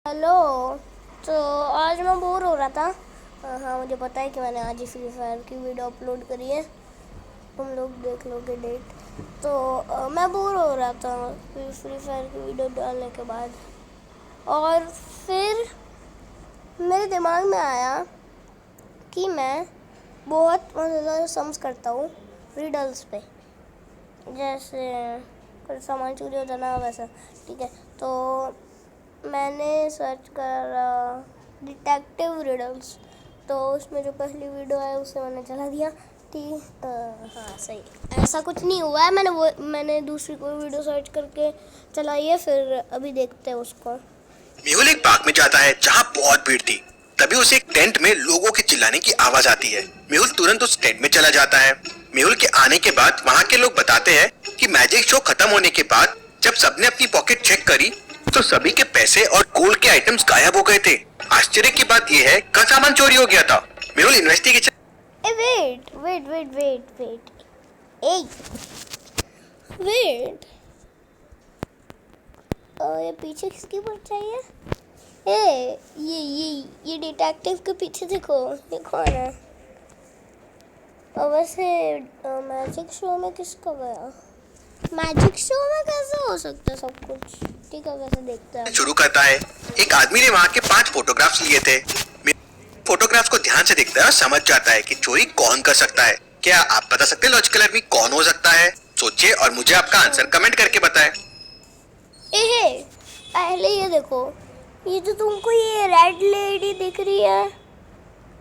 Hello. तो आज मैं बोर हो रहा था। हाँ, मुझे पता है कि मैंने आज ही फ्री फायर की वीडियो अपलोड करी है। तुम लोग देख लोगे डेट। तो मैं बोर हो रहा था फ्री फायर की वीडियो डालने के बाद। और फिर मेरे दिमाग में आया कि मैं बहुत मज़ेदार सम्स करता हूँ रिडल्स पे, जैसे कोई सामान चोरी हो जाना वैसा। ठीक है, तो मैंने सर्च करा डिटेक्टिव रिडल्स, तो उसमें जो पहली वीडियो है उसे मैंने चला दिया। ठीक, हाँ सही, ऐसा कुछ नहीं हुआ है। मैंने दूसरी कोई वीडियो सर्च करके चलाई है, फिर अभी देखते हैं उसको। मेहुल एक पार्क में जाता है जहाँ बहुत भीड़ थी। तभी उसे एक टेंट में लोगों के चिल्लाने की आवाज आती है। मेहुल तुरंत उस टेंट में चला जाता है। मेहुल के आने के बाद वहाँ के लोग बताते हैं कि मैजिक शो खत्म होने के बाद जब सबने अपनी पॉकेट चेक करी तो सभी के पैसे और गोल्ड के आइटम्स गायब हो गए थे। आश्चर्य की बात यह है कि सामान चोरी हो गया था। Mehul investigation wait wait wait wait wait wait, ये पीछे किसकी परछाई है? ये डिटेक्टिव के पीछे देखो, ये कौन है? और वैसे मैजिक शो में किसका गया? मैजिक शो में कैसे हो सकता है सब कुछ? ठीक है, वैसे देखते हैं। शुरू करता है। एक आदमी ने वहाँ के 5 फोटोग्राफ्स लिए थे। फोटोग्राफ्स को ध्यान से देखता है और समझ जाता है कि चोरी कौन कर सकता है। क्या आप बता सकते हैं लॉजिकल आदमी कौन हो सकता है? सोचिए और मुझे आपका आंसर कमेंट करके बताएं। पहले ये देखो, ये जो तुमको ये रेड लेडी दिख रही है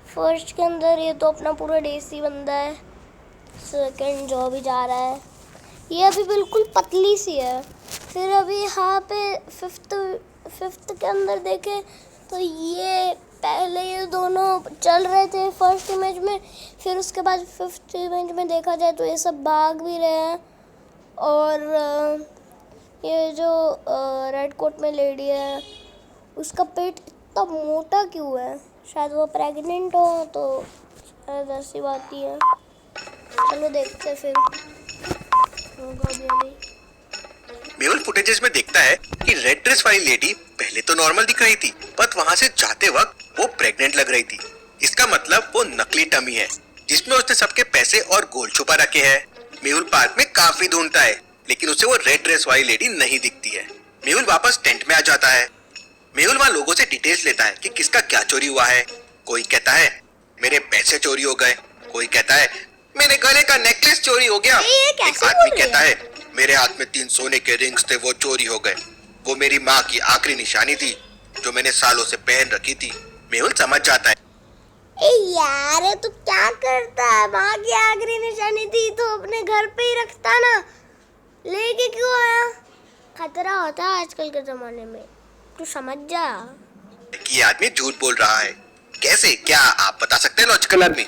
फर्स्ट के अंदर, ये तो अपना पूरा देसी बंदा है। सेकंड जो भी जा रहा है, ये अभी बिल्कुल पतली सी है। फिर अभी यहाँ पे फिफ्थ के अंदर देखे तो ये पहले ये दोनों चल रहे थे फर्स्ट इमेज में, फिर उसके बाद फिफ्थ इमेज में देखा जाए तो ये सब भाग भी रहे हैं। और ये जो रेड कोट में लेडी है उसका पेट इतना मोटा क्यों है? शायद वो प्रेग्नेंट हो, तो शायद ऐसी बात ही है। चलो देखते फिर होगा भी अभी। मेहुल फुटेजेस में देखता है कि रेड ड्रेस वाली लेडी पहले तो नॉर्मल दिख रही थी, पर वहाँ से जाते वक्त वो प्रेग्नेंट लग रही थी। इसका मतलब वो नकली टमी है जिसमें उसने सबके पैसे और गोल्ड छुपा रखे हैं। मेहुल पार्क में काफी ढूंढता है लेकिन उसे वो रेड ड्रेस वाली लेडी नहीं दिखती है। मेहुल वापस टेंट में आ जाता है। मेहुल वहाँ लोगों से डिटेल्स लेता है कि किसका क्या चोरी हुआ है। कोई कहता है मेरे पैसे चोरी हो गए, कोई कहता है मेरे गले का नेकलेस चोरी हो गया। एक आदमी कहता है मेरे हाथ में 3 सोने के रिंग्स थे, वो चोरी हो गए। वो मेरी माँ की आखिरी निशानी थी जो मैंने सालों से पहन रखी थी। मेहुल समझ जाता है यार तो क्या करता है, माँ की आखिरी निशानी थी तो अपने घर पे ही रखता ना, लेके क्यों आया? खतरा होता है आजकल के जमाने में, तू समझ जा कि ये आदमी झूठ बोल रहा है। कैसे, क्या आप बता सकते हैं लॉजिकल आदमी?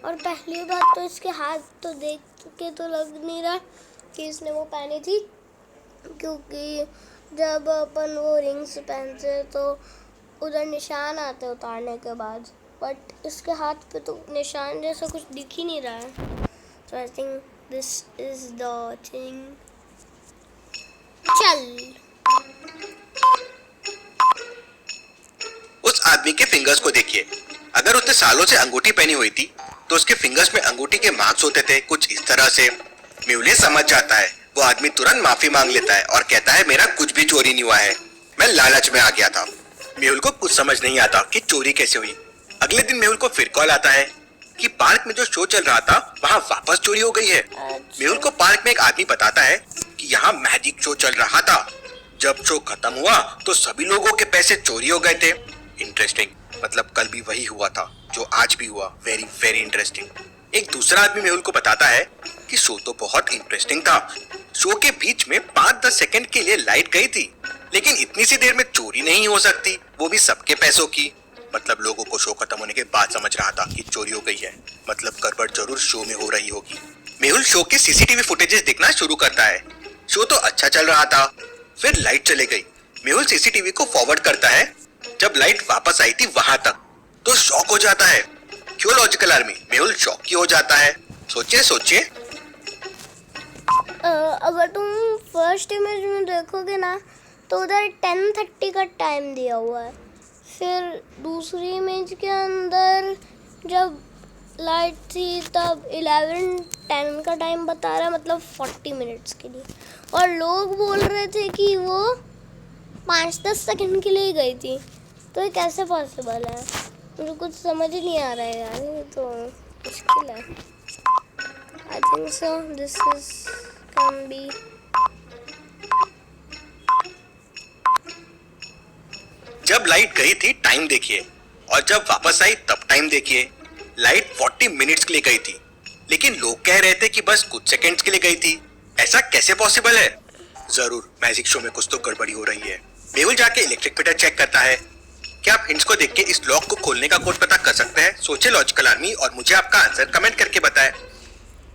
और पहली बात तो इसके हाथ तो देख के तो लग नहीं रहा कि इसने वो पहनी थी, क्योंकि जब अपन वो रिंग्स पहनते तो उधर निशान आते उतारने के बाद, बट इसके हाथ पे तो निशान जैसा कुछ दिख ही नहीं रहा है। So I think this is the thing. चल, उस आदमी के फिंगर्स को देखिए। अगर उसने सालों से अंगूठी पहनी हुई थी तो उसके फिंगर्स में अंगूठी के मार्क्स होते थे कुछ इस तरह से। मेहुल समझ जाता है। वो आदमी तुरंत माफी मांग लेता है और कहता है मेरा कुछ भी चोरी नहीं हुआ है, मैं लालच में आ गया था। मेहुल को कुछ समझ नहीं आता कि चोरी कैसे हुई। अगले दिन मेहुल को फिर कॉल आता है कि पार्क में जो शो चल रहा था वहाँ वापस चोरी हो गई है। मेहुल को पार्क में एक आदमी बताता है कि यहाँ मैजिक शो चल रहा था। जब शो खत्म हुआ तो सभी लोगों के पैसे चोरी हो गए थे। इंटरेस्टिंग, मतलब कल भी वही हुआ था जो आज भी हुआ। Very very interesting. एक दूसरा आदमी मेहुल को बताता है कि शो तो बहुत इंटरेस्टिंग था। शो के बीच में 5-10 सेकंड के लिए लाइट गई थी, लेकिन इतनी सी देर में चोरी नहीं हो सकती, वो भी सबके पैसों की। मतलब लोगों को शो खत्म होने के बाद समझ रहा था कि चोरी हो गई है, मतलब गड़बड़ जरूर शो में हो रही होगी। मेहुल शो के सीसीटीवी फुटेजेस देखना शुरू करता है। शो तो अच्छा चल रहा था, फिर लाइट चली गई। मेहुल सीसीटीवी को फॉरवर्ड करता है। जब लाइट वापस आई थी वहां तक तो शॉक हो जाता है। क्यों लॉजिकल आर्मी? मेहुल शॉक क्यों हो जाता है? सोचिए। अगर तुम फर्स्ट इमेज में देखोगे ना तो उधर 10:30 का टाइम दिया हुआ है। फिर दूसरी इमेज के अंदर जब लाइट थी तब 11:10 का टाइम बता रहा है, मतलब 40 मिनट्स के लिए। और लोग बोल रहे थे कि वो 5-10 सेकंड के लिए ही गई थी। तो ये कैसे पॉसिबल है? मुझे कुछ समझ ही नहीं आ रहा है यार, ये तो मुश्किल है। I think so this is can be. जब लाइट गई थी टाइम देखिए, और जब वापस आई तब टाइम देखिए। लाइट 40 मिनट्स के लिए गई थी, लेकिन लोग कह रहे थे कि बस कुछ सेकंड्स के लिए गई थी। ऐसा कैसे पॉसिबल है? जरूर मैजिक शो में कुछ तो गड़बड़ी हो रही है। मेहुल जाके इलेक्ट्रिक मीटर चेक करता है। क्या आप हिंट्स को देख के इस लॉक को खोलने का कोड पता कर सकते हैं? सोचिए लॉजिकल आर्मी, और मुझे आपका आंसर कमेंट करके बताएं।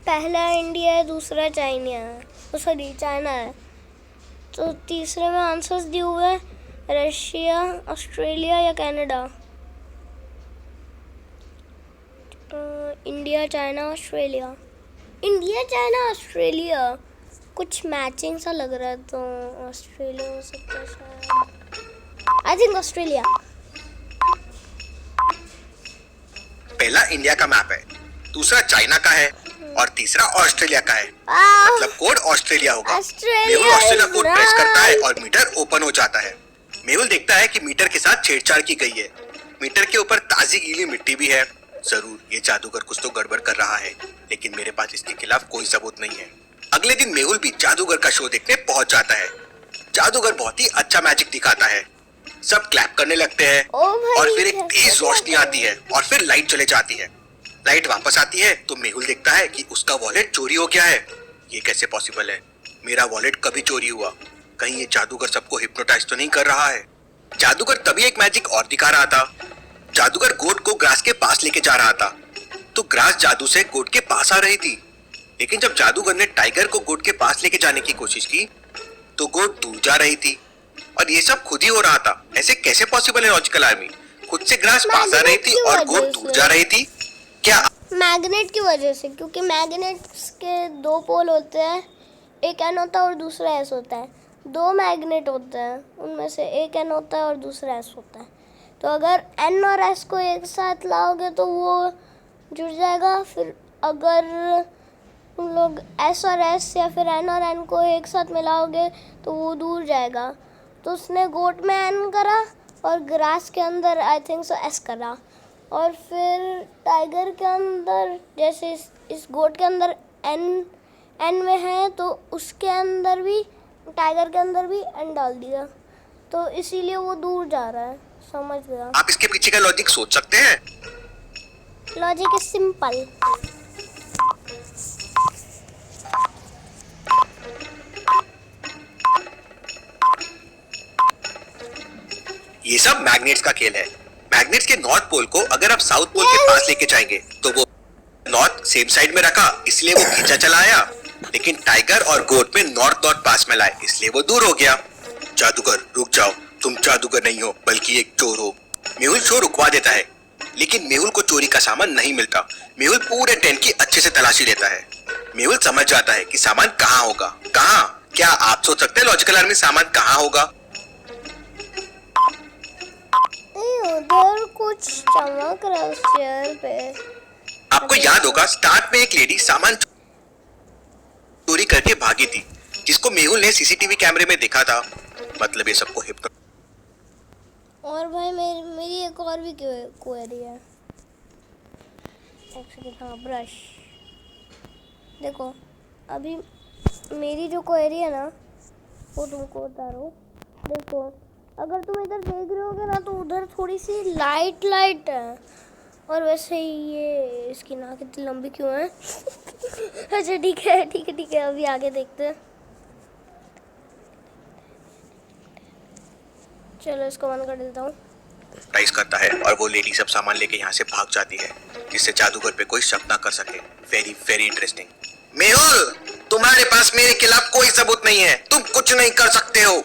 पहला इंडिया है, दूसरा चाइना है, सॉरी चाइना है। तो तीसरे में आंसर्स दिए हुए हैं रशिया, ऑस्ट्रेलिया या Canada. India, China, Australia. India, China, Australia कुछ मैचिंग सा लग रहा है, तो ऑस्ट्रेलिया हो सकता है शायद। I think Australia. पहला इंडिया का मैप है, दूसरा चाइना का है और तीसरा ऑस्ट्रेलिया का है। मतलब कोड ऑस्ट्रेलिया होगा। मेहुल ऑस्ट्रेलिया कोड प्रेस करता है और मीटर ओपन हो जाता है। मेहुल देखता है कि मीटर के साथ छेड़छाड़ की गई है। मीटर के ऊपर ताजी गीली मिट्टी भी है। जरूर ये जादूगर कुछ तो गड़बड़ कर रहा है, लेकिन मेरे पास इसके खिलाफ कोई सबूत नहीं है। अगले दिन मेहुल भी जादूगर का शो देखने पहुंच जाता है। जादूगर बहुत ही अच्छा मैजिक दिखाता है। सब क्लैप करने लगते हैं और फिर एक तेज रोशनी आती है और फिर लाइट चले जाती है। लाइट वापस आती है तो मेहुल देखता है कि उसका वॉलेट चोरी हो गया है। ये कैसे पॉसिबल है? मेरा वॉलेट कभी चोरी हुआ? कहीं ये जादूगर सबको हिप्नोटाइज तो नहीं कर रहा है? जादूगर तभी एक मैजिक और दिखा रहा था। जादूगर गोट को ग्रास के पास लेके जा रहा था, तो ग्रास जादू से गोट के पास आ रही थी। लेकिन जब जादूगर ने टाइगर को गोट के पास लेके जाने की कोशिश की, तो गोट दूर जा रही थी। और ये सब खुद ही हो रहा था। ऐसे कैसे पॉसिबल है लॉजिकल आर्मी? खुद से ग्रास पास आ रही थी और गोट दूर जा रही थी। क्या मैग्नेट की वजह से? क्योंकि मैग्नेट्स के दो पोल होते हैं, एक एन होता है और दूसरा एस होता है। दो मैग्नेट होते हैं, उनमें से एक एन होता है और दूसरा एस होता है। तो अगर एन और एस को एक साथ लाओगे तो वो जुड़ जाएगा। फिर अगर तुम लोग एस और एस या फिर एन और एन को एक साथ मिलाओगे तो वो दूर जाएगा। तो उसने गोट में एन करा और ग्रास के अंदर आई थिंक सो एस करा। और फिर टाइगर के अंदर, जैसे इस गोट के अंदर एन में है, तो उसके अंदर भी, टाइगर के अंदर भी एन डाल दिया, तो इसीलिए वो दूर जा रहा है। समझ गया? आप इसके पीछे का लॉजिक सोच सकते हैं? Logic is simple. ये सब मैग्नेट्स का खेल है। मैग्नेट्स के नॉर्थ पोल को अगर आप साउथ पोल के पास लेके जाएंगे तो वो नॉर्थ सेम साइड में रखा, इसलिए वो खींचा चला आया। लेकिन टाइगर और गोट में नॉर्थ नॉर्थ पास में लाए, इसलिए वो दूर हो गया। जादूगर रुक जाओ, तुम जादूगर नहीं हो बल्कि एक चोर हो। मेहुल शो रुकवा देता है, लेकिन मेहुल को चोरी का सामान नहीं मिलता। मेहुल पूरे टेंट की अच्छे से तलाशी लेता है। मेहुल समझ जाता है कि सामान कहाँ होगा। कहाँ? क्या आप सोच सकते हैं लॉजिकल आर्मी सामान कहाँ होगा? उधर कुछ चमक रहा है उस चेयर पे। आपको याद होगा स्टार्ट में एक लेडी सामान चोरी करके भागी थी, जिसको मेहुल ने सीसीटीवी कैमरे में देखा था। मतलब ये सबको हिप्नो। और भाई मेरी एक और भी क्वेरी है। एक सेकंड। हाँ, ब्रश देखो। अभी मेरी जो क्वेरी है ना, वो तुमको बता रहा हूँ। देखो, अगर तुम इधर देख रहे होगे ना तो उधर थोड़ी सी लाइट है। और वैसे ही ये इसकी नाक इतनी लंबी क्यों है? अच्छा ठीक है। अभी आगे देखते हैं। चलो इसको बंद कर देता हूँ। प्राइस करता है और वो लेडी सब सामान लेके यहाँ से भाग जाती है, जिससे जादूगर पे कोई शक ना कर सके। Very very interesting. मेहुल, तुम्हारे पास मेरे खिलाफ कोई सबूत नहीं है, तुम कुछ नहीं कर सकते हो।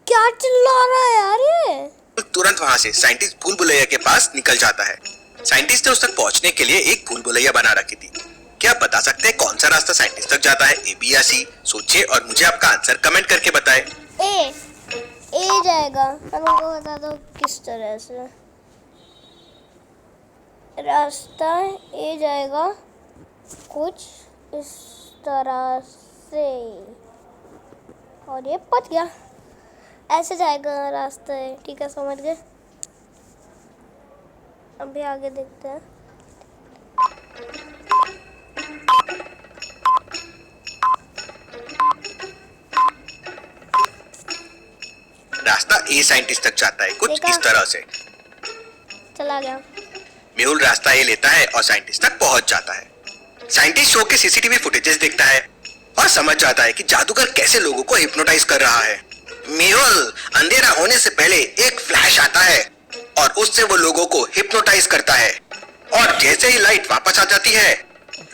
क्या चिल्ला रहा है यार ये? तुरंत वहाँ से साइंटिस्ट भूल भुलैया के पास निकल जाता है। साइंटिस्ट ने उस तक पहुँचने के लिए एक भूल भुलैया बना रखी थी। क्या आप बता सकते हैं कौन सा रास्ता साइंटिस्ट तक जाता है? ए, बी या सी? सोचिए और मुझे आपका आंसर कमेंट करके बताएं। ए। ए जाएगा। मैं तुमको बता दो किस तरह से रास्ता ए जाएगा, कुछ इस तरह से, और ये पहुंच गया। ऐसे जाएगा रास्ता है, ठीक है, समझ गए। अभी आगे देखते हैं। रास्ता ए साइंटिस्ट तक जाता है, कुछ देखा? इस तरह से। चला गया। मेहुल रास्ता ए लेता है और साइंटिस्ट तक पहुंच जाता है। साइंटिस्ट शो के सीसीटीवी फुटेजेस देखता है और समझ जाता है कि जादूगर कैसे लोगों को हिप्नोटाइज कर रहा है। मेहुल अंधेरा होने से पहले एक फ्लैश आता है और उससे वो लोगों को हिप्नोटाइज करता है, और जैसे ही लाइट वापस आ जाती है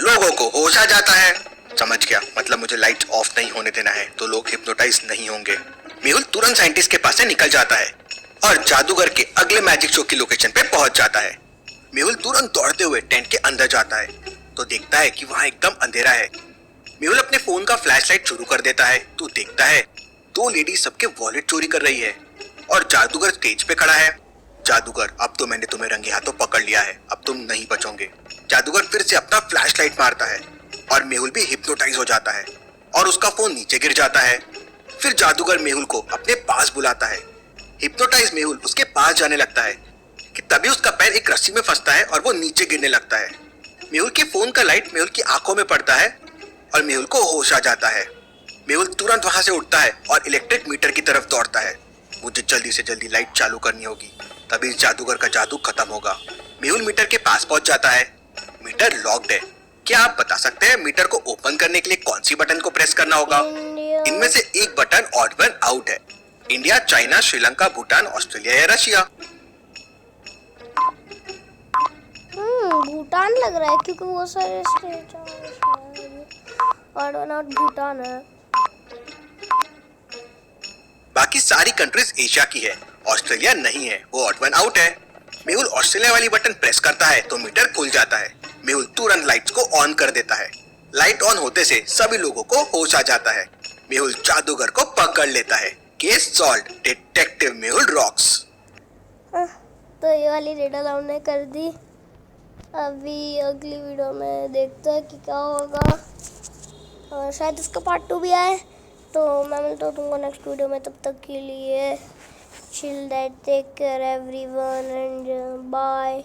लोगों को होश आ जाता है। समझ गया, मतलब मुझे लाइट ऑफ नहीं होने देना है तो लोग हिप्नोटाइज नहीं होंगे। मेहुल तुरंत साइंटिस्ट के पास से निकल जाता है और जादूगर के अगले मैजिक शो की लोकेशन पे पहुंच जाता है। मेहुल तुरंत दौड़ते हुए टेंट के अंदर जाता है तो देखता है कि वहां एकदम अंधेरा है। मेहुल अपने फोन का फ्लैशलाइट शुरू कर देता है तो देखता है दो लेडी सबके वॉलेट चोरी कर रही है और जादूगर स्टेज पे खड़ा है। जादूगर, अब तो मैंने तुम्हें रंगे हाथों पकड़ लिया है, अब तुम नहीं बचोगे। जादूगर फिर से अपना फ्लैशलाइट मारता है और मेहुल भी हिप्नोटाइज हो जाता है और उसका फोन नीचे गिर जाता है। फिर जादूगर मेहुल को अपने पास बुलाता है। हिप्नोटाइज मेहुल उसके पास जाने लगता है कि तभी उसका पैर एक रस्सी में फंसता है और वो नीचे गिरने लगता है। मेहुल के फोन का लाइट मेहुल की आंखों में पड़ता है और मेहुल को होश आ जाता है। मेहुल तुरंत वहां से उठता है और इलेक्ट्रिक मीटर की तरफ दौड़ता है। मुझे जल्दी से जल्दी लाइट चालू करनी होगी, तभी इस जादूगर का जादू खत्म होगा। मेहुल मीटर के पास पहुंच जाता है। मीटर लॉक्ड है। क्या आप बता सकते हैं मीटर को ओपन करने के लिए कौन सी बटन को प्रेस करना होगा? इनमें से एक बटन ऑड वन आउट है। India, China, Sri Lanka, Bhutan, Australia या रशिया? भूटान लग रहा है क्योंकि वो सारे स्टेट और नॉट भूटान है। बाकी सारी कंट्रीज एशिया की है, ऑस्ट्रेलिया नहीं है, वो ऑड वन आउट है। मेहुल ऑस्ट्रेलिया वाली बटन प्रेस करता है तो मीटर खुल जाता है। मेहुल तुरंत लाइट्स को ऑन कर देता है। लाइट ऑन होते से सभी लोगों को होश आ जाता है। मेहुल जादूगर को पकड़ लेता है। Case solved, detective Mehul rocks. तो ये वाली रिडल हमने कर दी। अभी अगली वीडियो में देखते हैं कि क्या होगा, और शायद इसका पार्ट 2 भी आए। तो मैं मिलता हूँ तुमको नेक्स्ट वीडियो में, तब तक के लिए chill that, take care everyone, and bye.